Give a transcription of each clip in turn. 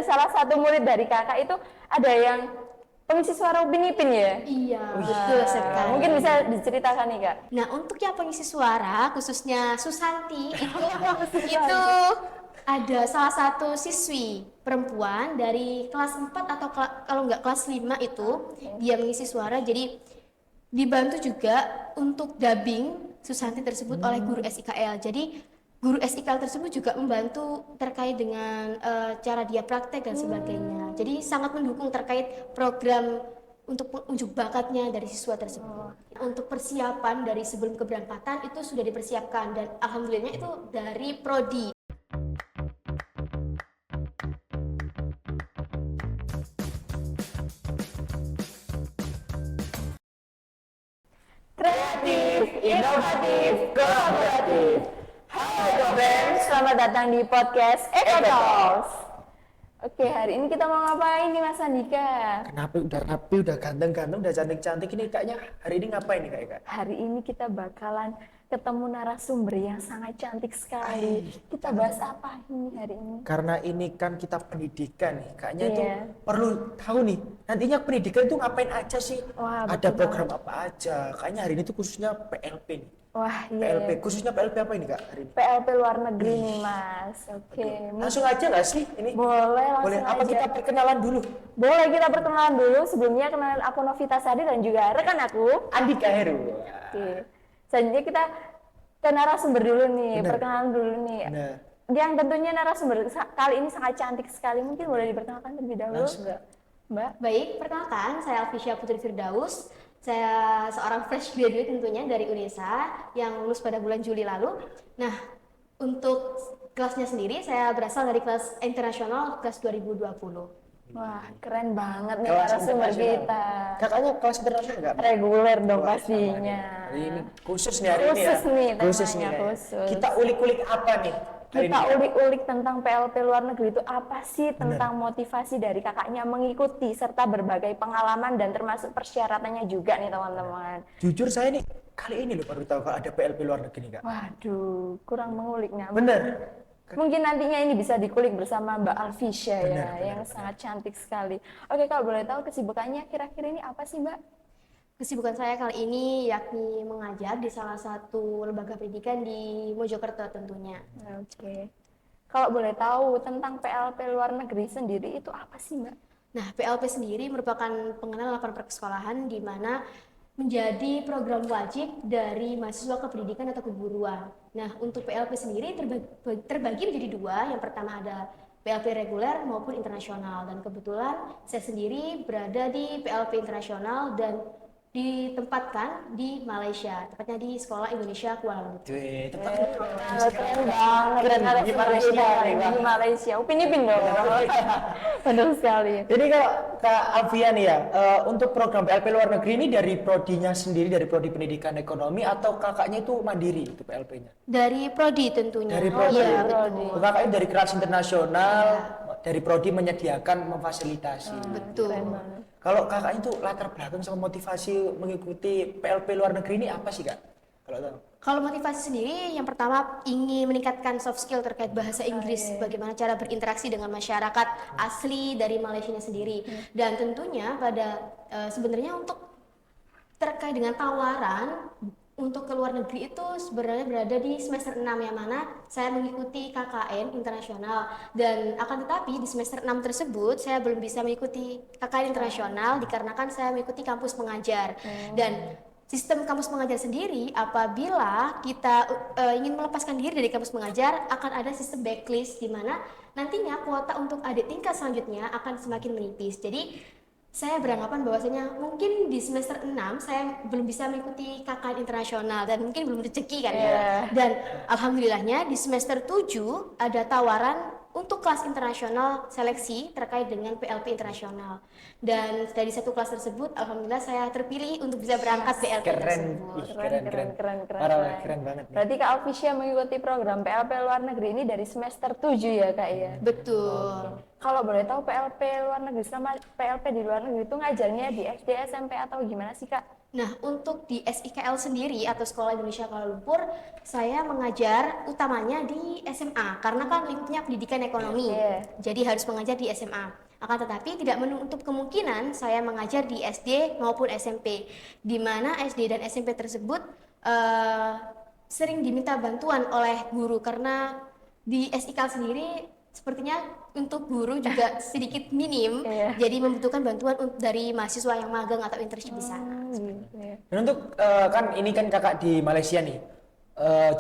Salah satu murid dari kakak itu ada yang pengisi suara Upin Ipin ya? Iya, betul sekali. Mungkin bisa diceritakan nih kak. Nah, untuk yang pengisi suara, khususnya Susanti, itu ada salah satu siswi perempuan dari kelas 4 atau kalau nggak kelas 5 itu, dia mengisi suara, jadi dibantu juga untuk dubbing Susanti tersebut oleh guru SIKL. Jadi guru SIKL tersebut juga membantu terkait dengan cara dia praktek dan sebagainya. Jadi sangat mendukung terkait program untuk unjuk bakatnya dari siswa tersebut. Untuk persiapan dari sebelum keberangkatan itu sudah dipersiapkan dan alhamdulillahnya itu dari prodi. Kreatif, inovatif, kolaboratif. Halo friends, selamat datang di podcast Eko Talks. Oke, hari ini kita mau ngapain nih Mas Andika? Kenapa udah rapi, udah ganteng-ganteng, udah cantik-cantik ini kayaknya hari ini ngapain nih kak? Hari ini kita bakalan ketemu narasumber yang sangat cantik sekali. Kita bahas apa ini hari ini? Karena ini kan kita pendidikan nih, kayaknya itu Iya. perlu tahu nih. Nantinya pendidikan itu ngapain aja sih? Wah, Ada betul program apa aja? Kayaknya hari ini tuh khususnya PLP nih. Wah, iya. PLP, khususnya PLP apa ini kak hari ini? PLP luar negeri nih Mas. Oke, Langsung aja nggak sih ini? boleh langsung Boleh. Apa aja. kita perkenalan dulu? Boleh kita perkenalan dulu. Sebelumnya kenalin aku Novita Sari dan juga rekan aku. Andika Heru. Oke. Selanjutnya kita ke narasumber dulu nih, Benar. perkenalan dulu nih. Nah, Yang tentunya narasumber kali ini sangat cantik sekali. Mungkin boleh diperkenalkan terlebih dahulu, langsung nggak? Mbak. Baik, perkenalkan saya Alfisya Putri Firdaus. Saya seorang fresh graduate tentunya dari UNESA yang lulus pada bulan Juli lalu. Nah, untuk kelasnya sendiri saya berasal dari kelas internasional kelas 2020. Wah, keren banget nih Kelas narasumber internasional. kita. Kakaknya kelas internasional nggak? Reguler dong Wah, pastinya. Hari ini khusus nih hari ini ya. Khusus nih Khusus temanya, nih. khusus. Kita ulik-ulik apa nih? hari Kita ini? ulik-ulik tentang PLP luar negeri itu apa sih, tentang motivasi dari kakaknya mengikuti serta berbagai pengalaman dan termasuk persyaratannya juga nih teman-teman. Jujur saya nih kali ini loh baru tahu kalau ada PLP luar negeri nih kak. Waduh, kurang menguliknya. Bener. Mungkin nantinya ini bisa dikulik bersama Mbak Alfisya ya, Benar, yang sangat cantik sekali. Oke, kalau boleh tahu kesibukannya kira-kira ini apa sih Mbak? Kesibukan saya kali ini yakni mengajar di salah satu lembaga pendidikan di Mojokerto tentunya. Oke. Kalau boleh tahu tentang PLP luar negeri sendiri itu apa sih Mbak? Nah, PLP sendiri merupakan pengenalan lapangan persekolahan di mana menjadi program wajib dari mahasiswa kependidikan atau keguruan. Nah, untuk PLP sendiri terbagi menjadi dua. Yang pertama ada PLP reguler maupun internasional. Dan kebetulan saya sendiri berada di PLP internasional dan ditempatkan di Malaysia, tepatnya di Sekolah Indonesia Kuala Lumpur. Keren banget. Keren, Narasumber di Malaysia kita nih, Mbak. di Malaysia. Upin Ipin dong. Benar sekali. Jadi kalau Kak Alfian ya, untuk program PLP luar negeri ini dari prodinya sendiri, dari prodi pendidikan ekonomi atau kakaknya itu mandiri itu PLP-nya? Dari prodi tentunya. Dari prodi. Iya, Prodi. betul. Kakaknya dari kelas internasional, dari prodi menyediakan memfasilitasi. Betul. Kalau kakaknya itu latar belakang sama motivasi mengikuti PLP luar negeri ini apa sih kak? Kalau tahu? Kalau motivasi sendiri, yang pertama ingin meningkatkan soft skill terkait bahasa Inggris, bagaimana cara berinteraksi dengan masyarakat asli dari Malaysia sendiri, dan tentunya pada sebenarnya untuk terkait dengan tawaran untuk ke luar negeri itu sebenarnya berada di semester 6 yang mana saya mengikuti KKN internasional, dan akan tetapi di semester 6 tersebut saya belum bisa mengikuti KKN internasional dikarenakan saya mengikuti kampus pengajar. Dan sistem kampus pengajar sendiri apabila kita ingin melepaskan diri dari kampus pengajar akan ada sistem backlist di mana nantinya kuota untuk adik tingkat selanjutnya akan semakin menipis. Jadi saya beranggapan bahwasanya mungkin di semester 6 saya belum bisa mengikuti KKN internasional dan mungkin belum rezeki kan ya. Dan alhamdulillahnya di semester 7 ada tawaran untuk kelas internasional seleksi terkait dengan PLP internasional. Dan dari satu kelas tersebut alhamdulillah saya terpilih untuk bisa berangkat PLP Keren, tersebut. ih, keren. Keren. Keren banget nih. Berarti Kak Alfisya mengikuti program PLP luar negeri ini dari semester 7 ya Kak ya? Betul. Kalau boleh tahu PLP luar negeri sama PLP di luar negeri itu ngajarnya di SD, SMP atau gimana sih Kak? Nah, untuk di SIKL sendiri atau Sekolah Indonesia Kuala Lumpur, saya mengajar utamanya di SMA karena kan lingkupnya pendidikan ekonomi. Iya. Jadi harus mengajar di SMA. Akan tetapi tidak menutup kemungkinan saya mengajar di SD maupun SMP, di mana SD dan SMP tersebut sering diminta bantuan oleh guru karena di SIKL sendiri sepertinya untuk guru juga sedikit minim, Iya. jadi membutuhkan bantuan dari mahasiswa yang magang atau internship di sana. Gitu ya. Dan untuk kan ini kan kakak di Malaysia nih,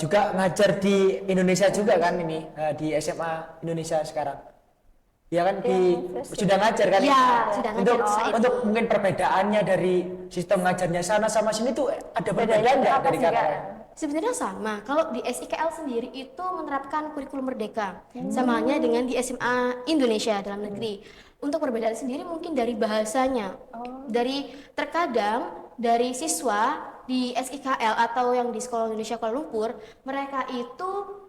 juga ngajar di Indonesia juga kan ini di SMA Indonesia sekarang. Ya kan sudah ngajar kan? Iya, sudah ngajar Untuk saat itu. untuk mungkin perbedaannya dari sistem ngajarnya sana sama sini tuh ada perbedaan nggak apa dari sih, Kak? kakak? Sebenarnya sama. Kalau di SIKL sendiri itu menerapkan kurikulum merdeka, sama halnya dengan di SMA Indonesia dalam negeri. Untuk perbedaan sendiri mungkin dari bahasanya. Dari terkadang dari siswa di SIKL atau yang di Sekolah Indonesia Kuala Lumpur, mereka itu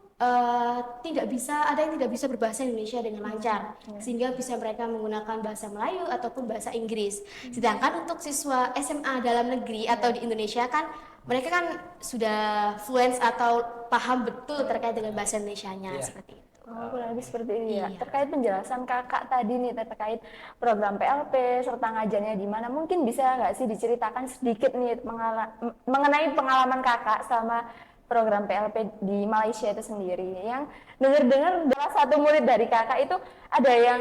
tidak bisa, ada yang tidak bisa berbahasa Indonesia dengan lancar, sehingga bisa mereka menggunakan bahasa Melayu ataupun bahasa Inggris. Sedangkan untuk siswa SMA dalam negeri atau di Indonesia kan mereka kan sudah fluent atau paham betul terkait dengan bahasa Indonesianya seperti itu. Oh, kurang lebih seperti ini ya. Iya. Terkait penjelasan kakak tadi nih terkait program PLP serta ngajarnya di mana, mungkin bisa nggak sih diceritakan sedikit nih mengenai pengalaman kakak selama program PLP di Malaysia itu sendiri? Yang dengar-dengar salah satu murid dari kakak itu ada yang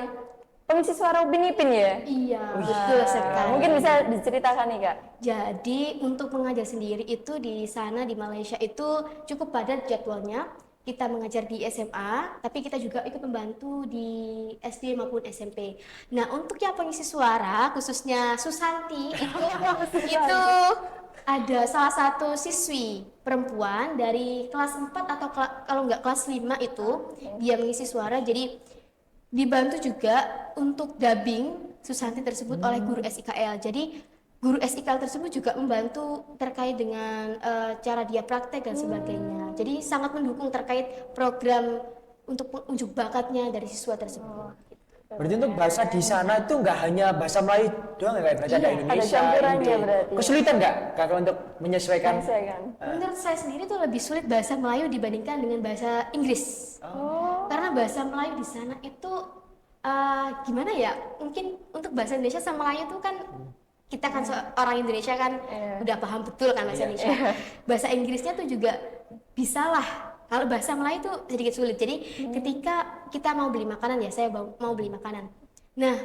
pengisi suara Upin Ipin ya? Iya, betul sekali. Mungkin bisa diceritakan nih kak. Jadi untuk mengajar sendiri itu di sana di Malaysia itu cukup padat jadwalnya. Kita mengajar di SMA, tapi kita juga ikut membantu di SD maupun SMP. Nah, untuk yang pengisi suara, khususnya Susanti, itu ada salah satu siswi perempuan dari kelas 4 atau kalau nggak kelas 5 itu, dia mengisi suara. Jadi dibantu juga untuk dubbing Susanti tersebut oleh guru SIKL. Jadi guru SIKL tersebut juga membantu terkait dengan cara dia praktek dan sebagainya. Jadi sangat mendukung terkait program untuk unjuk bakatnya dari siswa tersebut. Berarti untuk bahasa di sana itu nggak hanya bahasa Melayu doang ya, berarti ada Iya, Indonesia, ada campurannya Indo. berarti. Kesulitan nggak kakak untuk menyesuaikan? Saya kan. Menurut saya sendiri tuh lebih sulit bahasa Melayu dibandingkan dengan bahasa Inggris. Karena bahasa Melayu di sana itu gimana ya? Mungkin untuk bahasa Indonesia sama Melayu tuh kan kita kan orang Indonesia kan udah paham betul kan bahasa Indonesia. Bahasa Inggrisnya tuh juga bisalah. Kalau bahasa Melayu tuh sedikit sulit. Jadi ketika kita mau beli makanan ya, saya mau beli makanan. Nah,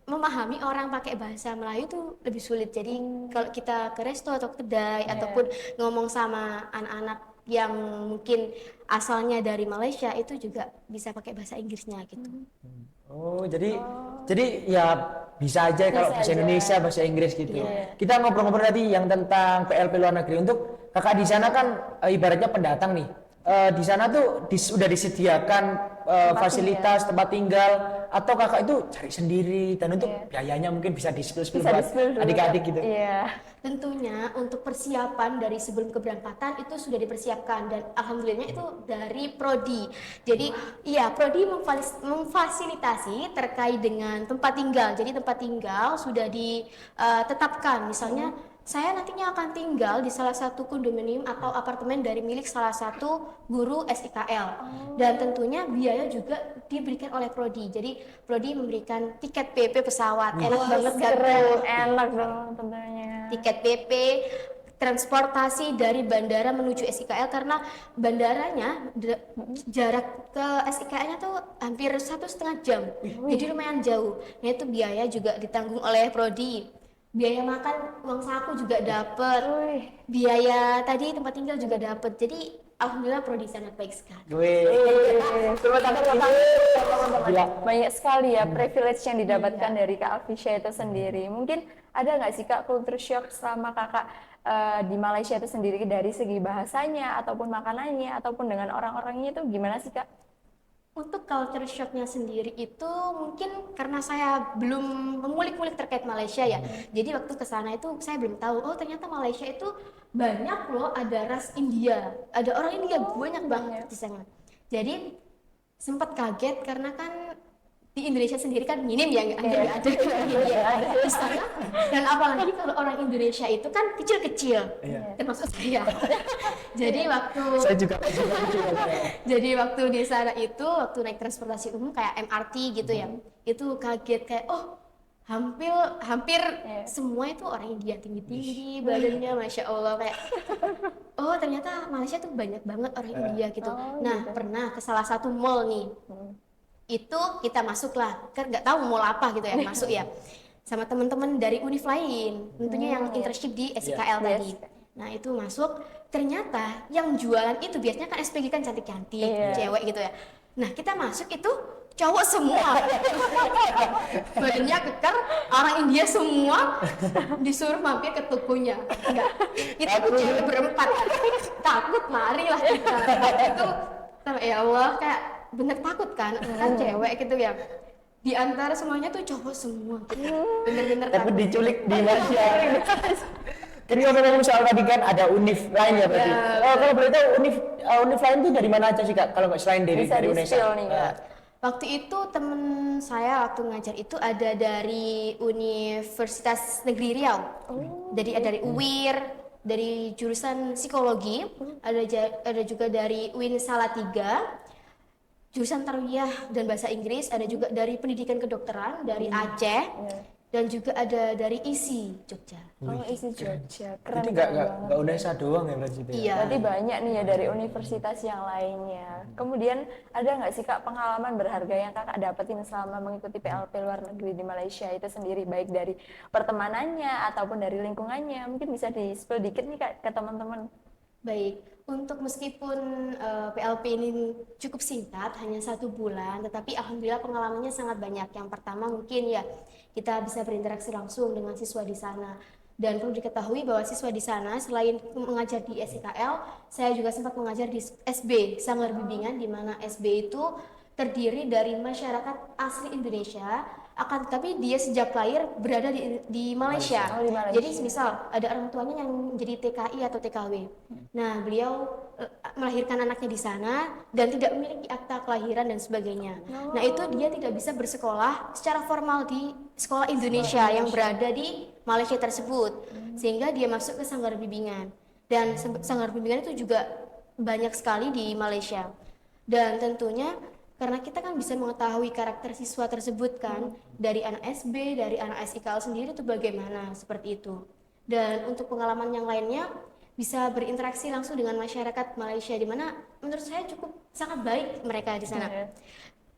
memahami orang pakai bahasa Melayu tuh lebih sulit. Jadi kalau kita ke resto atau kedai ataupun ngomong sama anak-anak yang mungkin asalnya dari Malaysia itu juga bisa pakai bahasa Inggrisnya gitu. Oh, jadi ya bisa aja kalau bahasa Indonesia, bahasa Inggris gitu. Kita ngobrol-ngobrol tadi yang tentang PLP luar negeri. Untuk kakak di sana kan ibaratnya pendatang nih. Di sana tuh sudah disediakan fasilitas tempat tinggal atau kakak itu cari sendiri, dan untuk biayanya mungkin bisa di-spill buat adik-adik gitu. Iya. Tentunya untuk persiapan dari sebelum keberangkatan itu sudah dipersiapkan dan alhamdulillahnya itu dari Prodi. Jadi iya, Prodi memfasilitasi terkait dengan tempat tinggal. Jadi tempat tinggal sudah ditetapkan. Misalnya saya nantinya akan tinggal di salah satu kondominium atau apartemen dari milik salah satu guru SIKL. Dan tentunya biaya juga diberikan oleh Prodi. Jadi Prodi memberikan tiket PP pesawat. Enak banget kan? Keren, enak dong tentunya. Tiket PP, transportasi dari bandara menuju SIKL karena bandaranya jarak ke SIKL-nya tuh hampir 1,5 jam. Jadi lumayan jauh. Nah, itu biaya juga ditanggung oleh Prodi. Biaya makan, uang saku juga dapat. Biaya tadi tempat tinggal juga dapat. Jadi alhamdulillah Prodi sangat baik sekali. Banyak sekali ya privilege yang didapatkan dari Kak Alfisya itu sendiri. Mungkin ada nggak sih Kak culture shock selama kakak di Malaysia itu sendiri dari segi bahasanya ataupun makanannya ataupun dengan orang-orangnya itu gimana sih Kak? Untuk culture shock-nya sendiri itu mungkin karena saya belum mengulik-ulik terkait Malaysia ya. Jadi waktu ke sana itu saya belum tahu, oh ternyata Malaysia itu banyak loh ada ras India. Ada orang India banyak banget di sana. Jadi sempat kaget karena kan di Indonesia sendiri kan minim ya, nggak ada orang India di sana. Dan apalagi kalau orang Indonesia itu kan kecil-kecil, termasuk saya. Jadi waktu Saya juga jadi waktu di sana itu, waktu naik transportasi umum kayak MRT gitu ya, itu kaget kayak hampir semua itu orang India, tinggi-tinggi badannya, masya Allah, kayak oh ternyata Malaysia tuh banyak banget orang India gitu. Nah pernah ke salah satu mall nih, itu kita masuk lah, kan nggak tahu mall apa gitu ya, masuk ya sama teman-teman dari univ lain, tentunya yang internship di SIKL tadi. Nah itu masuk, ternyata yang jualan itu biasanya kan SPG kan cantik-cantik, cewek gitu ya. Nah kita masuk itu cowok semua, badannya kekar, orang India semua, disuruh mampir ke tokonya. Enggak, kita tuh cewek berempat, takut lari lah kita. Itu ya Allah, kayak bener takut kan cewek gitu ya. Di antara semuanya tuh cowok semua, bener-bener tapi takut. diculik di Malaysia. Jadi ngomong-ngomong soal tadi kan ada univ lain ya berarti. Kalau boleh tahu univ lain itu dari mana aja sih Kak? Kalau nggak selain dari Bisa Indonesia? di-spill nih, Kak. Waktu itu temen saya waktu ngajar itu ada dari Universitas Negeri Riau, dari UIR, dari jurusan psikologi, ada juga dari UIN Salatiga, jurusan tarbiyah dan bahasa Inggris, ada juga dari pendidikan kedokteran dari Aceh, dan juga ada dari ISI Jogja. Oh, isi Jogja, keren Jadi nggak banget. Unesa doang ya berarti itu ya? Iya. Berarti banyak nih ya dari universitas yang lainnya. Kemudian ada nggak sih Kak pengalaman berharga yang Kakak dapetin selama mengikuti PLP luar negeri di Malaysia itu sendiri, baik dari pertemanannya ataupun dari lingkungannya? Mungkin bisa di-spill dikit nih Kak ke teman-teman. Baik, untuk meskipun PLP ini cukup singkat, hanya 1 bulan, tetapi alhamdulillah pengalamannya sangat banyak. Yang pertama mungkin ya kita bisa berinteraksi langsung dengan siswa di sana. Dan perlu diketahui bahwa siswa di sana selain mengajar di SIKL, saya juga sempat mengajar di SB, Sanggar Bimbingan, di mana SB itu terdiri dari masyarakat asli Indonesia, akan tetapi dia sejak lahir berada di Malaysia. Oh, di Malaysia. Jadi misal ada orang tuanya yang jadi TKI atau TKW. Nah, beliau melahirkan anaknya di sana dan tidak memiliki akta kelahiran dan sebagainya. Nah, itu dia tidak bisa bersekolah secara formal di sekolah Indonesia yang berada di Malaysia tersebut. Sehingga dia masuk ke Sanggar Bimbingan. Dan Sanggar Bimbingan itu juga banyak sekali di Malaysia. Dan tentunya karena kita kan bisa mengetahui karakter siswa tersebut kan, dari anak SB, dari anak SIKL sendiri itu bagaimana, seperti itu. Dan untuk pengalaman yang lainnya, bisa berinteraksi langsung dengan masyarakat Malaysia, di mana menurut saya cukup sangat baik mereka di sana.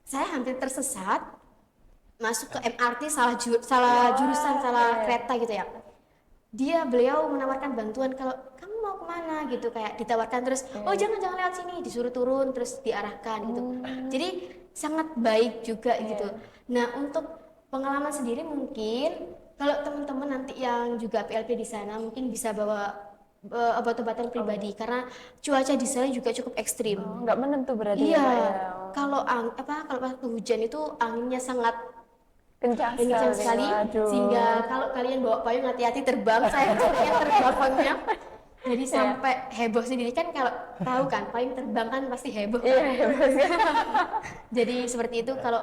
Saya hampir tersesat, masuk ke MRT salah jurusan, salah kereta gitu ya. Beliau menawarkan bantuan, kalau kamu mau kemana gitu, kayak ditawarkan terus, oh jangan lewat sini, disuruh turun terus diarahkan gitu. Jadi sangat baik juga gitu. Nah, untuk pengalaman sendiri mungkin kalau teman-teman nanti yang juga PLP di sana mungkin bisa bawa obat-obatan pribadi, karena cuaca di sana juga cukup ekstrim. Nggak menentu berarti Iya, ya Kak ya? kalau kalau waktu hujan itu anginnya sangat Kencang kencang sekali, Waduh. sehingga kalau kalian bawa payung hati-hati terbang. Saya yang terbangnya jadi sampai heboh sendiri kan, kalau tahu kan payung terbang kan pasti heboh kan? Jadi seperti itu. Kalau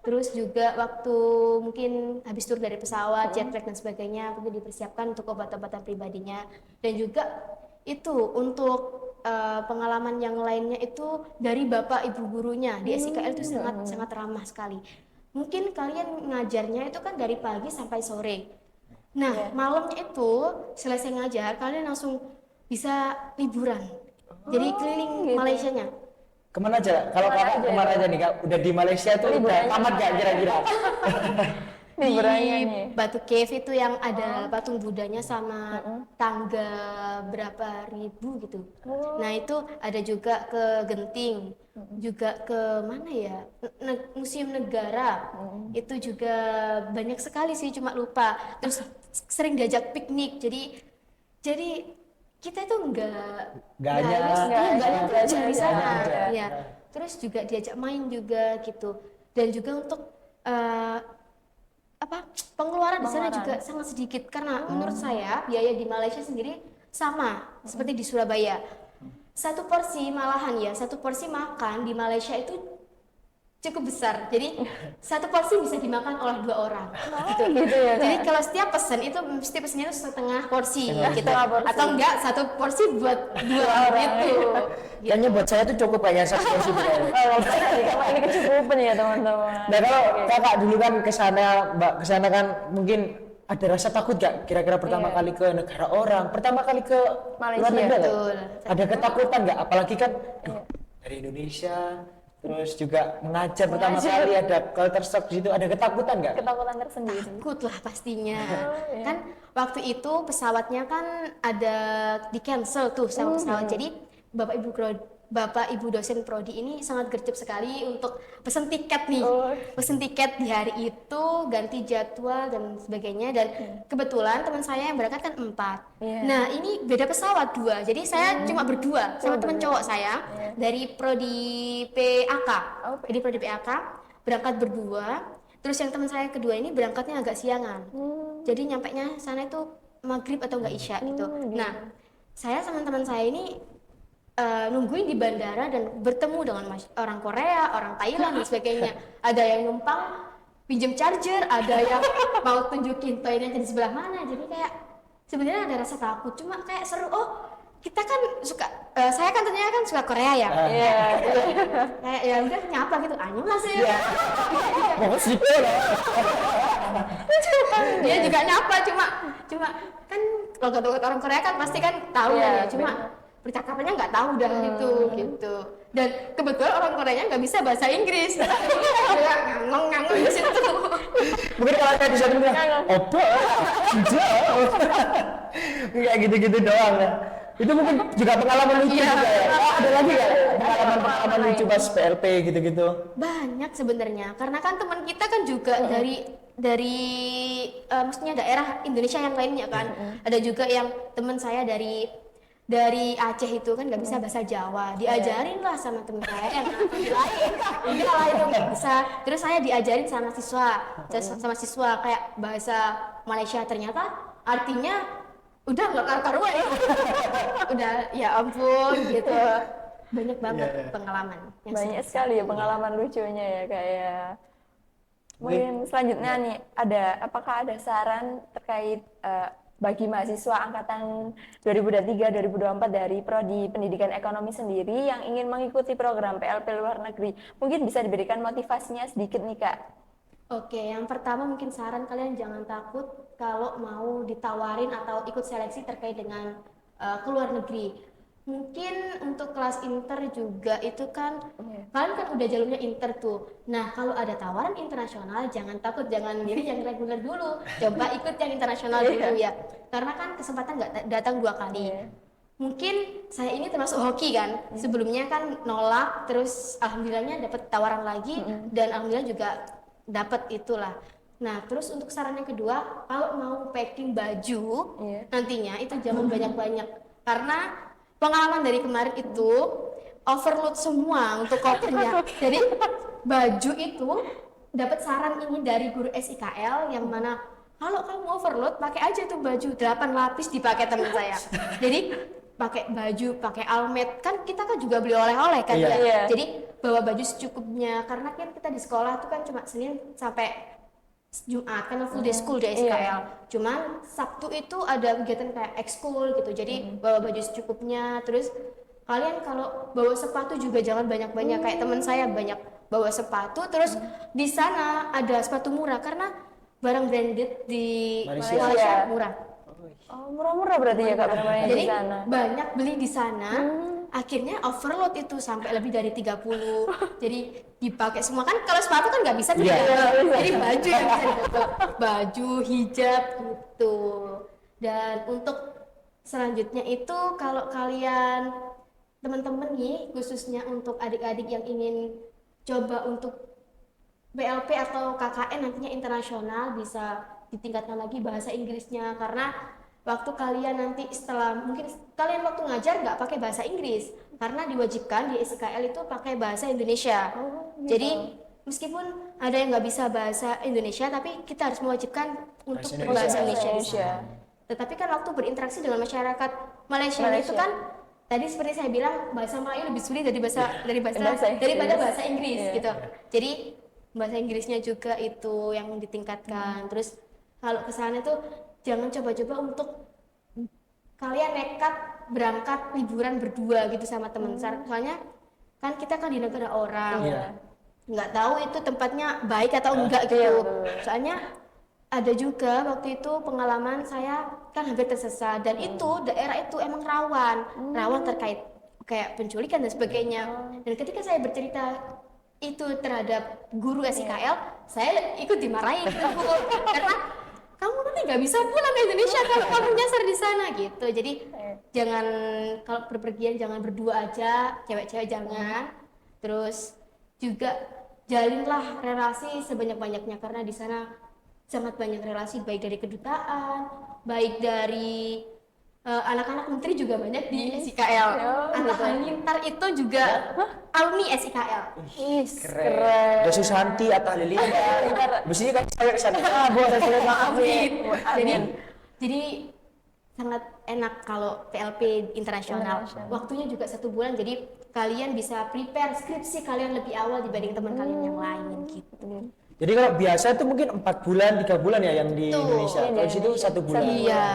terus juga waktu mungkin habis turun dari pesawat, jet lag dan sebagainya, mungkin dipersiapkan untuk obat-obatan pribadinya. Dan juga itu untuk pengalaman yang lainnya itu dari bapak ibu gurunya di SIKL itu sangat ramah sekali. Mungkin kalian ngajarnya itu kan dari pagi sampai sore. Nah, malamnya itu selesai ngajar, kalian langsung bisa liburan. Jadi keliling Malaysianya. Kemana aja? Kalau Kakak kemana aja nih Kak? Udah di Malaysia tuh udah tamat gak kira-kira? Liburannya Di nih. Batu Cave itu yang ada patung Budanya sama tangga berapa ribu gitu. Nah, itu ada juga ke Genting, juga ke mana ya? Museum Negara. Itu juga banyak sekali sih, cuma lupa. Terus sering diajak piknik. Jadi kita itu Nggak hanya kerja di sana. aja. Ya. Terus juga diajak main juga gitu. Dan juga untuk pengeluaran di sana juga sangat sedikit, karena menurut saya biaya di Malaysia sendiri sama seperti di Surabaya. Satu porsi makan di Malaysia itu cukup besar. Jadi satu porsi bisa dimakan oleh 2 orang. gitu ya, Kak? Jadi kalau setiap pesan itu mesti pesannya itu setengah porsi gitu. Setengah porsi. Atau enggak satu porsi buat 2 orang gitu. Kayaknya buat saya tuh cukup banyak satu porsi berarti. Oh, kalau ini kecukupan ya teman-teman. Nah kalau kakak dulu kan kesana kan mungkin ada rasa takut gak kira-kira pertama kali ke negara orang, pertama kali ke Malaysia, luar negara? betul. Ada ketakutan gak? Apalagi kan dari Indonesia, terus juga mengajar pertama kali ada culture shock di situ, ada ketakutan gak? Ketakutan tersendiri. Takut lah pastinya. Kan waktu itu pesawatnya kan ada di cancel tuh sama pesawat. Jadi Bapak Ibu dosen prodi ini sangat gercep sekali untuk pesen tiket nih. Pesen tiket di hari itu, ganti jadwal dan sebagainya. Dan kebetulan teman saya yang berangkat kan 4. Nah ini beda pesawat 2. Jadi saya cuma berdua sama teman cowok saya dari prodi PAK. Jadi prodi PAK berangkat berdua. Terus yang teman saya kedua ini berangkatnya agak siangan. Jadi nyampenya sana itu maghrib atau enggak isya gitu. Nah saya sama teman saya ini nungguin di bandara dan bertemu dengan orang Korea, orang Thailand dan sebagainya. Ada yang numpang pinjam charger, ada yang mau tunjukin toiletnya di sebelah mana. Jadi kayak sebenarnya ada rasa takut, cuma kayak seru. Oh, kita kan suka, saya kan ternyata kan suka Korea ya. Kayak ya udah nyapa gitu, annyeonghaseyo. Oh sipil lah. Dia juga nyapa, cuma kan logat-logat orang Korea kan pasti kan tahu kan ya. Cuma percakapannya nggak tahu dah gitu. Dan kebetulan orang Koreanya nggak bisa bahasa Inggris. Ngangong di situ. Mungkin kalau kayak di sana bilang, opo, kayak gitu-gitu doang ya. Itu mungkin juga pengalaman lucu juga ya. Ada lagi ya pengalaman lucu pas PLP gitu-gitu. Banyak sebenarnya, karena kan teman kita kan juga dari maksudnya daerah Indonesia yang lainnya kan. Ada juga yang teman saya dari Aceh itu kan nggak bisa bahasa Jawa, diajarin lah sama teman saya yang lain, udah lah itu nggak bisa. Terus saya diajarin sama siswa kayak bahasa Malaysia, ternyata artinya udah nggak karu-karuan ya. Udah ya ampun gitu. Banyak banget pengalaman. Yang Banyak sekali ya pengalaman lucunya ya kayak. Mungkin selanjutnya nih apakah ada saran terkait bagi mahasiswa angkatan 2023-2024 dari Prodi Pendidikan Ekonomi sendiri yang ingin mengikuti program PLP luar negeri, mungkin bisa diberikan motivasinya sedikit nih Kak. Oke, yang pertama mungkin saran kalian jangan takut kalau mau ditawarin atau ikut seleksi terkait dengan ke luar negeri. Mungkin untuk kelas inter juga itu kan kalian kan udah jalurnya inter tuh. Nah kalau ada tawaran internasional jangan takut, jangan milih yang reguler dulu, coba ikut yang internasional dulu ya. Karena kan kesempatan nggak datang 2 kali. Mungkin saya ini termasuk hoki kan, sebelumnya kan nolak, terus alhamdulillahnya dapat tawaran lagi dan alhamdulillah juga dapat itulah. Nah terus untuk saran yang kedua, kalau mau packing baju nantinya itu jangan banyak-banyak, karena pengalaman dari kemarin itu overload semua untuk kopernya. Jadi baju itu dapat saran ini dari guru SIKL yang mana kalau kamu overload pakai aja tuh baju 8 lapis dipakai teman saya. Jadi pakai baju, pakai almet, kan kita kan juga beli oleh-oleh kan ya. Jadi bawa baju secukupnya, karena kan kita di sekolah tuh kan cuma Senin sampai Jumat karena full day school di SKL. Cuman Sabtu itu ada kegiatan kayak ekskul gitu. Jadi bawa baju secukupnya. Terus kalian kalau bawa sepatu juga jangan banyak-banyak kayak teman saya banyak bawa sepatu. Terus di sana ada sepatu murah karena barang branded di Malaysia murah. Oh, murah-murah berarti ya Kak barang-barangnya Jadi di sana. banyak beli di sana. Akhirnya overload itu sampai lebih dari 30. Jadi dipakai semua kan, kalau sepatu kan nggak bisa tuh jadi baju yang bisa dipakai, baju hijab gitu. Dan untuk selanjutnya itu kalau kalian teman-teman nih, khususnya untuk adik-adik yang ingin coba untuk PLP atau KKN nantinya internasional, bisa ditingkatkan lagi bahasa Inggrisnya, karena waktu kalian nanti setelah mungkin kalian waktu ngajar nggak pakai bahasa Inggris karena diwajibkan di SKL itu pakai bahasa Indonesia. Jadi meskipun ada yang nggak bisa bahasa Indonesia tapi kita harus mewajibkan untuk bahasa Indonesia. Tetapi kan waktu berinteraksi dengan masyarakat Malaysia itu kan tadi seperti saya bilang bahasa Melayu lebih sulit Bahasa daripada Inggris. bahasa Inggris Iya. gitu. Jadi bahasa Inggrisnya juga itu yang ditingkatkan. Terus kalau ke sana tuh jangan coba-coba untuk kalian nekat berangkat liburan berdua gitu sama teman. Soalnya kan kita kan di negara orang. Iya. Nggak tahu itu tempatnya baik atau enggak gitu. Iya, betul. Soalnya ada juga waktu itu pengalaman saya kan hampir tersesat dan itu daerah itu emang rawan terkait kayak penculikan dan sebagainya. Dan ketika saya bercerita itu terhadap guru SIKL, saya ikut dimarahin karena kamu nanti nggak bisa pulang ke Indonesia kalau kamu nyasar di sana gitu. Jadi jangan kalau berpergian jangan berdua aja, cewek-cewek jangan. Terus juga jalinlah relasi sebanyak-banyaknya karena di sana sangat banyak relasi baik dari kedutaan, baik dari anak-anak menteri juga banyak di SIKL. Anak Halilintar itu juga alumni SIKL. Keren. Ada Susanti atau Halilintar. Biasanya kan saya kesana. Ah, Bu, saya maaf nih. Jadi sangat enak kalau PLP internasional. Waktunya juga 1 bulan, jadi kalian bisa prepare skripsi kalian lebih awal dibanding teman kalian yang lain gitu. Jadi kalau biasa itu mungkin 4 bulan, 3 bulan ya yang di Tuh. Indonesia. Kalau di situ 1 bulan. Iya,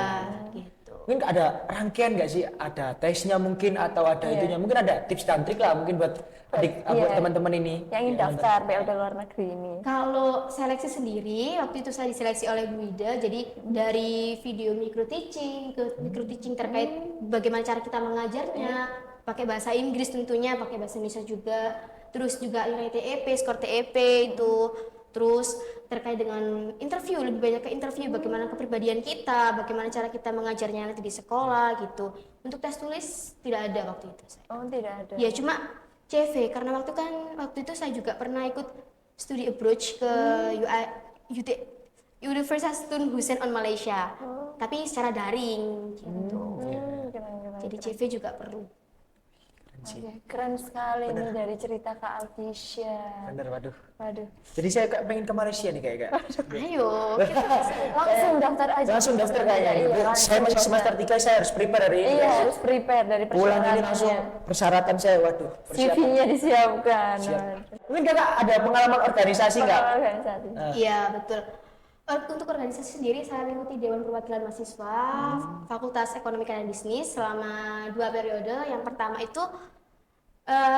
gitu. Mungkin ada rangkaian nggak sih? Ada tesnya mungkin atau ada itunya? Mungkin ada tips dan trik lah mungkin buat buat teman-teman ini. Yang ingin daftar PLP luar negeri ini. Kalau seleksi sendiri, waktu itu saya diseleksi oleh Bu Ida, jadi dari video micro teaching ke micro teaching terkait bagaimana cara kita mengajarnya, pakai bahasa Inggris tentunya, pakai bahasa Indonesia juga, terus juga nilai TEP, skor TEP itu, terus terkait dengan interview, lebih banyak ke interview, bagaimana kepribadian kita, bagaimana cara kita mengajarnya nanti di sekolah gitu. Untuk tes tulis tidak ada waktu itu saya. Oh, tidak ada. Ya cuma CV karena waktu itu saya juga pernah ikut studi approach ke Universitas Tun Hussein on Malaysia, tapi secara daring gitu. Keren. Jadi CV juga perlu. Oke, keren sekali nih dari cerita Kak Alfisya. Bener, waduh. Waduh. Jadi saya kayak pengen ke Malaysia nih kayak. Ayo kita Langsung daftar aja. Langsung daftar kayaknya. Iya, Saya masih semester 3, saya harus prepare hari ini. Iya, harus prepare dari Pulang ini langsung persyaratannya. persyaratan saya, waduh. persiapan. CV-nya disiapkan. Siap. Waduh. Mungkin kakak ada pengalaman organisasi nggak? Organisasi. Iya betul. Untuk organisasi sendiri saya mengikuti Dewan Perwakilan Mahasiswa Fakultas Ekonomi dan Bisnis selama 2 periode. Yang pertama itu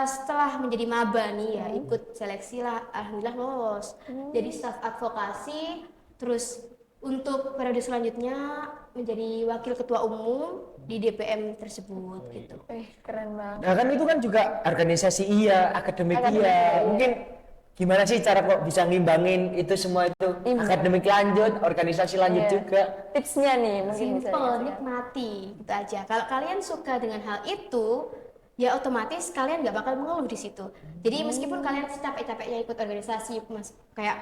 setelah menjadi maba nih ya ikut seleksi lah, alhamdulillah lolos. Jadi staf advokasi, terus untuk periode selanjutnya menjadi wakil ketua umum di DPM tersebut gitu. Keren banget. Nah kan itu kan juga organisasi iya, akademik iya. Mungkin gimana sih cara kok bisa ngimbangin itu semua itu? Akademik lanjut, organisasi lanjut Iya. juga. Tipsnya nih mungkin bisa Simple, dikasih. nikmati gitu aja. Kalau kalian suka dengan hal itu, ya otomatis kalian nggak bakal mengeluh di situ. Jadi meskipun kalian capek-capeknya ikut organisasi, kayak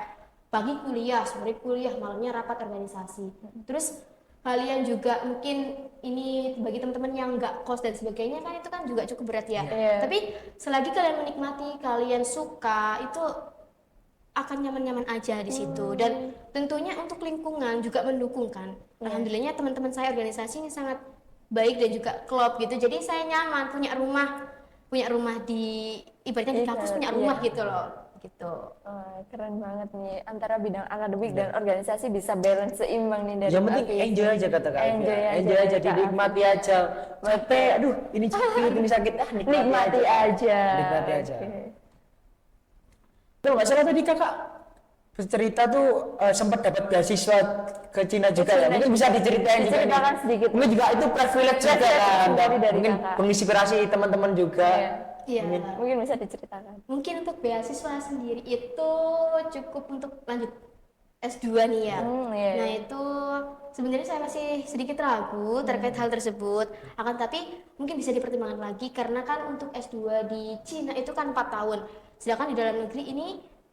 pagi kuliah, sore kuliah, malamnya rapat organisasi. Terus kalian juga mungkin ini bagi teman-teman yang nggak kos dan sebagainya kan itu kan juga cukup berat ya. Iya. Tapi selagi kalian menikmati, kalian suka, itu akan nyaman-nyaman aja di situ. Dan tentunya untuk lingkungan juga mendukung kan. Alhamdulillahnya teman-teman saya organisasi ini sangat baik dan juga klop gitu. Jadi saya nyaman punya rumah di ibaratnya di kampus punya rumah gitu loh. Gitu. Keren banget nih antara bidang akademik dan organisasi bisa balance seimbang nih dari Yang penting Alfisya. enjoy aja kata kak. Enjoy aja, Kak. dinikmati aja. Capek, aduh ini sakit, ini sakit, Nikmati aja. Nikmati aja. Oke. Tuh nggak salah tadi kakak bercerita tuh sempat dapat beasiswa ke Cina juga ya. Mungkin bisa diceritain juga Diceritakan nih. sedikit. Mungkin juga itu privilege juga kan. dari Mungkin kakak. menginspirasi teman-teman juga. Iya. Mungkin bisa diceritakan. Mungkin untuk beasiswa sendiri itu cukup untuk lanjut S2 nih ya. Iya. Nah itu sebenarnya saya masih sedikit ragu terkait hal tersebut. Akan tapi mungkin bisa dipertimbangkan lagi karena kan untuk S2 di Cina itu kan 4 tahun. Sedangkan di dalam negeri ini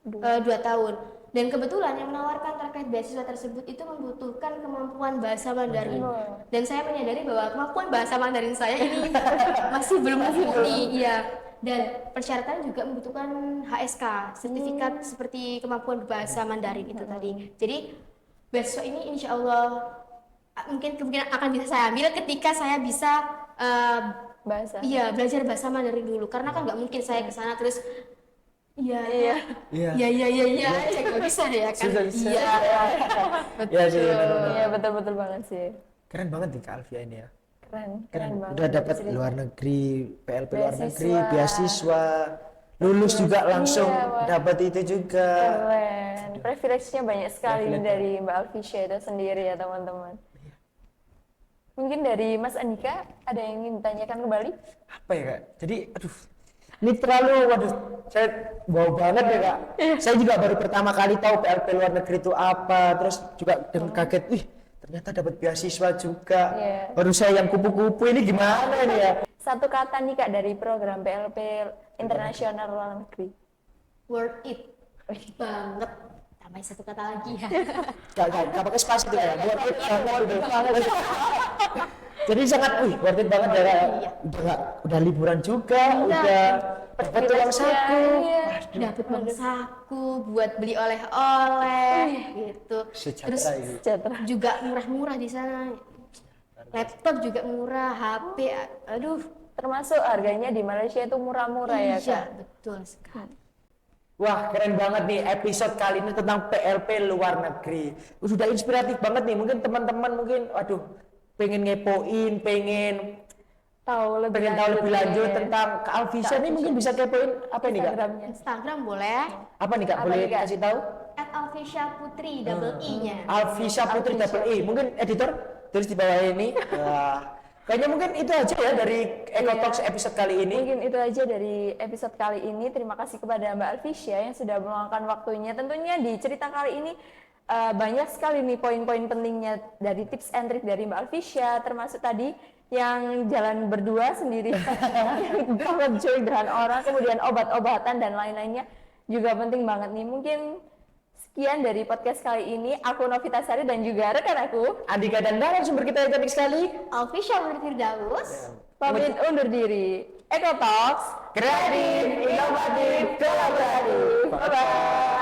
2 tahun. Dan kebetulan yang menawarkan terkait beasiswa tersebut itu membutuhkan kemampuan bahasa Mandarin. Dan saya menyadari bahwa kemampuan bahasa Mandarin saya ini masih belum mumpuni. Iya. Dan persyaratan juga membutuhkan HSK, sertifikat seperti kemampuan bahasa Mandarin itu tadi. Jadi beasiswa ini insya Allah mungkin kemungkinan akan bisa saya ambil ketika saya bisa bahasa. Iya, belajar bahasa Mandarin dulu karena kan nggak mungkin saya ke sana terus iya Iya. iya aja nggak bisa deh ya kan. Susah. Iya. Iya sih, benar-benar. Iya, betul betul banget sih. Keren banget nih Kak Alfia ini ya. Keren banget. Udah dapat cerita. luar negeri, PLP luar negeri, Beasiswa. beasiswa, lulus juga langsung Iya, Wak. dapat itu juga. Keren. Privilege-nya banyak sekali Privilege. dari Mbak Alfisya itu sendiri ya teman-teman. Mungkin dari Mas Andika ada yang ingin ditanyakan kembali? Apa ya Kak? Jadi aduh, ini terlalu, waduh, saya wow banget ya Kak. Saya juga baru pertama kali tahu PLP luar negeri itu apa, terus juga dengan kaget, wih ternyata dapat beasiswa juga. Iya. Baru saya yang kupu-kupu ini gimana ini ya? Satu kata nih Kak dari program PLP internasional luar negeri. Worth it banget. Tambahin satu kata lagi ya. Gak pakai spasi tuh ya, worth it banget gitu. Jadi sangat, worth it banget ya Kak. Iya. Udah liburan juga, udah dapat uang saku. Iya. Dapat uang saku buat beli oleh-oleh gitu. Terus Sejahtera ini. Sejahtera. juga murah-murah di sana. Laptop juga murah, HP, aduh. Termasuk harganya di Malaysia itu murah-murah ya Iya, Kak. betul sekali. Wah keren banget nih episode kali ini tentang PLP luar negeri. Sudah inspiratif banget nih, mungkin teman-teman mungkin waduh pengen ngepoin, pengen Tahu lebih lebih lanjut ya. tentang Kak Alfisya nih mungkin bisa kepoin apa nih Kak? Instagramnya. Instagram boleh. Apa nih Kak? Apa Boleh nih, Kak? kasih tahu? @alfisya putri double i-nya. Alfisya Putri double E. Mungkin editor tulis di bawah ini. Wah, kayaknya mungkin itu aja ya dari Eco Talks episode kali ini. Mungkin itu aja dari episode kali ini. Terima kasih kepada Mbak Alfisya yang sudah meluangkan waktunya. Tentunya di cerita kali ini banyak sekali nih poin-poin pentingnya dari tips and trick dari Mbak Alfisya, termasuk tadi yang jalan berdua sendiri, banget cuy dengan orang, kemudian obat-obatan dan lain-lainnya juga penting banget nih. Mungkin sekian dari podcast kali ini. Aku Novitasari dan juga rekan aku Andika dan Dara sumber kita yang cantik sekali. Alfisya Firdaus. pamit undur diri. Eco Talks, Kreatif, inovatif, kolaboratif. Bye-bye.